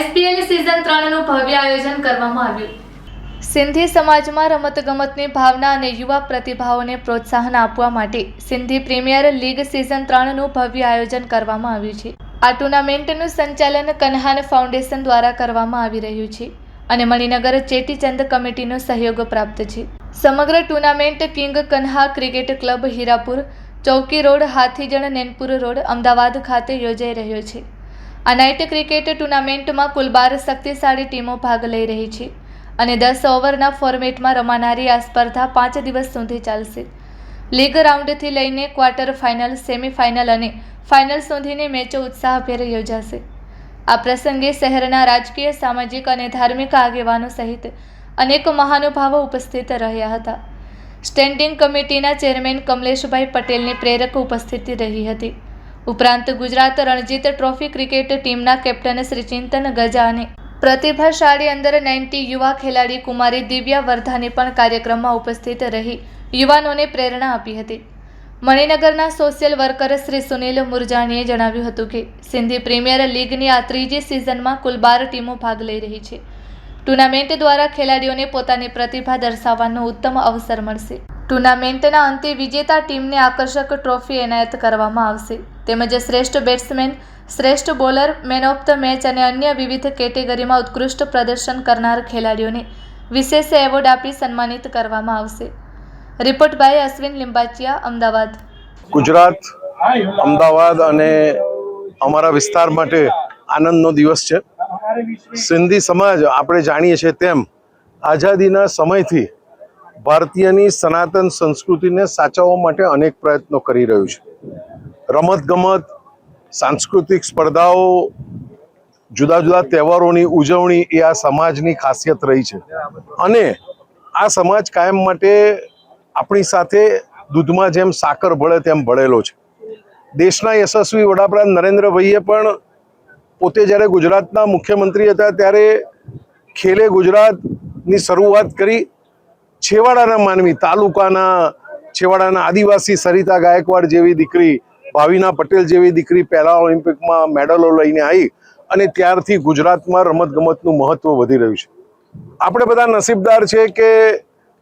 SPL season 3નું ભવ્ય આયોજન કરવામાં આવ્યું। સિંધી સમાજમાં રમતગમતની ભાવના અને યુવા પ્રતિભાઓને પ્રોત્સાહન આપવા માટે સિંધી પ્રીમિયર લીગ સીઝન 3નું ભવ્ય આયોજન કરવામાં આવ્યું છે। આ ટુર્નામેન્ટનું સંચાલન કન્હાન ફાઉન્ડેશન દ્વારા કરવામાં આવી રહ્યું છે અને મણિનગર ચેટીચંદ કમિટીનો સહયોગ પ્રાપ્ત છે। સમગ્ર tournament King Kanha cricket club Hirapur, Chowki road, Hathijan, Nainpur road, Ahmedabad ખાતે યોજાઈ રહ્યો છે। આ નાઇટ ક્રિકેટ ટુર્નામેન્ટમાં કુલ 12 શક્તિશાળી ટીમો ભાગ લઈ રહી છે અને 10 ઓવરના ફોર્મેટમાં રમાનારી આ સ્પર્ધા 5 દિવસ સુધી ચાલશે। લીગ રાઉન્ડથી લઈને ક્વાર્ટર ફાઇનલ, સેમીફાઇનલ અને ફાઇનલ સુધીની મેચો ઉત્સાહભેર યોજાશે। આ પ્રસંગે શહેરના રાજકીય, સામાજિક અને ધાર્મિક આગેવાનો સહિત અનેક મહાનુભાવો ઉપસ્થિત રહ્યા હતા। સ્ટેન્ડિંગ કમિટીના ચેરમેન કમલેશભાઈ પટેલની પ્રેરક ઉપસ્થિતિ રહી હતી। ઉપરાંત ગુજરાત રણજીત ટ્રોફી ક્રિકેટ ટીમના કેપ્ટન શ્રી ચિંતન ગજા અને પ્રતિભાશાળી અંડર 19 યુવા ખેલાડી કુમારી દિવ્યા વર્ધાની પણ કાર્યક્રમમાં ઉપસ્થિત રહી યુવાનોને પ્રેરણા આપી હતી। મણિનગરના સોશિયલ વર્કર શ્રી સુનિલ મુરજાણીએ જણાવ્યું હતું કે સિંધી પ્રીમિયર લીગની આ ત્રીજી સિઝનમાં કુલ 12 ટીમો ભાગ લઈ રહી છે। ટુર્નામેન્ટ દ્વારા ખેલાડીઓને પોતાની પ્રતિભા દર્શાવવાનો ઉત્તમ અવસર મળશે। ટુર્નામેન્ટના અંતે વિજેતા ટીમને આકર્ષક ટ્રોફી એનાયત કરવામાં આવશે તેમજ શ્રેષ્ઠ બેટ્સમેન, શ્રેષ્ઠ bowler, man of the match અને અન્ય વિવિધ કેટેગરીમાં ઉત્કૃષ્ટ પ્રદર્શન કરનાર ખેલાડીઓને વિશેષ એવોર્ડ આપી સન્માનિત કરવામાં આવશે। Report by Ashwin Limbachiya, Ahmedabad. ગુજરાત, અમદાવાદ અને અમારા વિસ્તાર માટે આનંદનો દિવસ છે। સિંધી સમાજ આપણે જાણીએ છીએ તેમ આઝાદીના સમયથી ભારતીયની સનાતન સંસ્કૃતિને સાચવવા માટે અનેક પ્રયત્નો કરી રહ્યું છે। રમતગમત, સાંસ્કૃતિક સ્પર્ધાઓ, જુદા જુદા તહેવારોની ઉજવણી એ આ સમાજની ખાસિયત રહી છે અને આ સમાજ કાયમ માટે આપણી સાથે દૂધમાં જેમ સાકર ભળે તેમ ભળેલો છે। દેશના યશસ્વી વડાપ્રધાન નરેન્દ્રભાઈએ પણ પોતે જ્યારે ગુજરાતના મુખ્યમંત્રી હતા ત્યારે ખેલે ગુજરાતની શરૂઆત કરી। છેવાડાના માનવી, તાલુકાના છેવાડાના આદિવાસી સરિતા ગાયકવાડ જેવી દીકરી, ભાવિના પટેલ જેવી દીકરી પહેલા ઓલિમ્પિકમાં મેડલો લઈને આવી અને ત્યારથી ગુજરાતમાં રમતગમતનું મહત્વ વધી રહ્યું છે। આપણે બધા નસીબદાર છે કે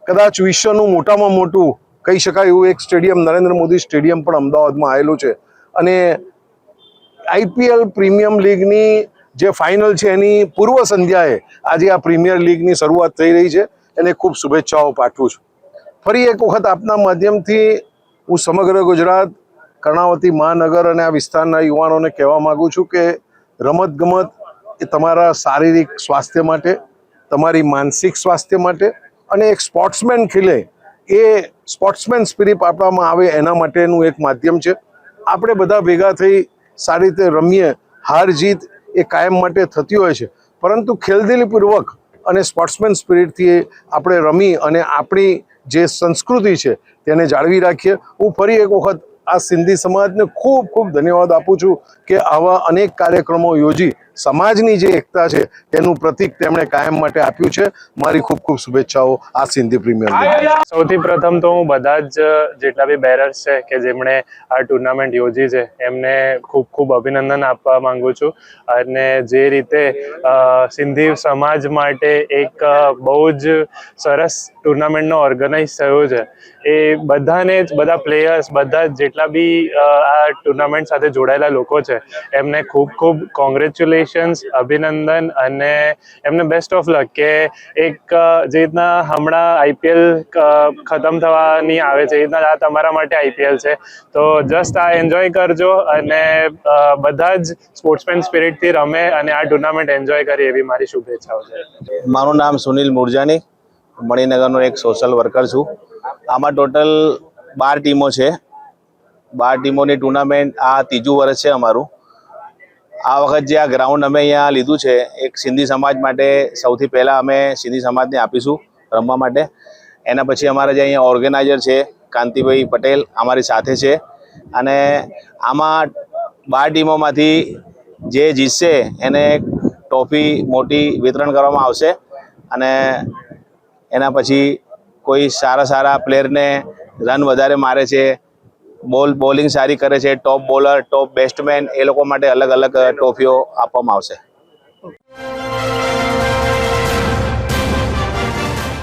કદાચ વિશ્વનું મોટામાં મોટું કહી શકાય એવું એક સ્ટેડિયમ, નરેન્દ્ર મોદી સ્ટેડિયમ પણ અમદાવાદમાં આવેલું છે અને IPL પ્રીમિયમ લીગની જે ફાઇનલ છે એની પૂર્વ સંધ્યાએ આજે આ પ્રીમિયર લીગની શરૂઆત થઈ રહી છે। એને ખૂબ શુભેચ્છાઓ પાઠવું છું। ફરી એક વખત આપના માધ્યમથી હું સમગ્ર ગુજરાત, કર્ણાવતી મહાનગર અને આ વિસ્તારના યુવાનોને કહેવા માગું છું કે રમતગમત એ તમારા શારીરિક સ્વાસ્થ્ય માટે, તમારી માનસિક સ્વાસ્થ્ય માટે અને એક સ્પોર્ટ્સમેન ખીલે એ સ્પોર્ટ્સમેન સ્પિરિટ આપવામાં આવે એના માટેનું એક માધ્યમ છે। આપણે બધા ભેગા થઈ સારી રીતે રમીએ, હાર જીત એ કાયમ માટે થતી હોય છે પરંતુ ખેલદિલીપૂર્વક અને સ્પોર્ટ્સમેન સ્પિરિટથી આપણે રમી અને આપણી જે સંસ્કૃતિ છે તેને જાળવી રાખીએ। હું ફરી એક વખત આ સિંધી સમાજને ખૂબ ખૂબ ધન્યવાદ આપું છું કે આવા અનેક કાર્યક્રમો યોજી સમાજની જે એકતા છે તેનું પ્રતીક તેમણે કાયમ માટે આપ્યું છે। મારી ખૂબ ખૂબ શુભેચ્છાઓ આ સિંધી પ્રીમિયર લીગ। સૌથી પ્રથમ તો હું બધા જ જેટલા બી બેરર્સ છે કે જેમણે આ ટુર્નામેન્ટ યોજી છે એમને ખૂબ ખૂબ અભિનંદન આપવા માંગુ છું અને જે રીતે સિંધી સમાજ માટે એક બહુ જ સરસ ટુર્નામેન્ટનો ઓર્ગેનાઇઝ થયો છે એ બધાને જ, બધા પ્લેયર્સ, બધા જેટલા બી આ ટુર્નામેન્ટ સાથે જોડાયેલા લોકો છે એમને ખૂબ ખૂબ કોંગ્રેચ્યુલેશન્સ, અભિનંદન અને એમને બેસ્ટ ઓફ લક કે એક જે રીતના હમણાં IPL ખતમ થવાની આવે છે એ રીતના આ તમારા માટે IPL છે તો જસ્ટ આ એન્જોય કરજો અને બધા જ સ્પોર્ટ્સમેન સ્પિરિટથી રમે અને આ ટુર્નામેન્ટ એન્જોય કરે એવી મારી શુભેચ્છાઓ છે। મારું નામ સુનિલ મુરજાની, મણિનગરનો એક સોશિયલ વર્કર છું। આમાં ટોટલ 12 ટીમો છે। 12 ટીમોની ટુર્નામેન્ટ આ ત્રીજું વર્ષ છે અમારું। આ વખત જે આ ગ્રાઉન્ડ અમે અહીંયા લીધું છે એક સિંધી સમાજ માટે સૌથી પહેલાં અમે સિંધી સમાજને આપીશું રમવા માટે। એના પછી અમારા જે અહીંયા ઓર્ગેનાઇઝર છે કાંતિભાઈ પટેલ અમારી સાથે છે અને આમાં 12 ટીમોમાંથી જે જીતશે એને એક ટ્રોફી મોટી વિતરણ કરવામાં આવશે અને એના પછી કોઈ સારા પ્લેયરને રન વધારે મારે છે, બોલિંગ સારી કરે છે, ટોપ બોલર, ટોપ બેટ્સમેન, એ લોકો માટે અલગ અલગ ટ્રોફીઓ આપવામાં આવશે। ઓકે.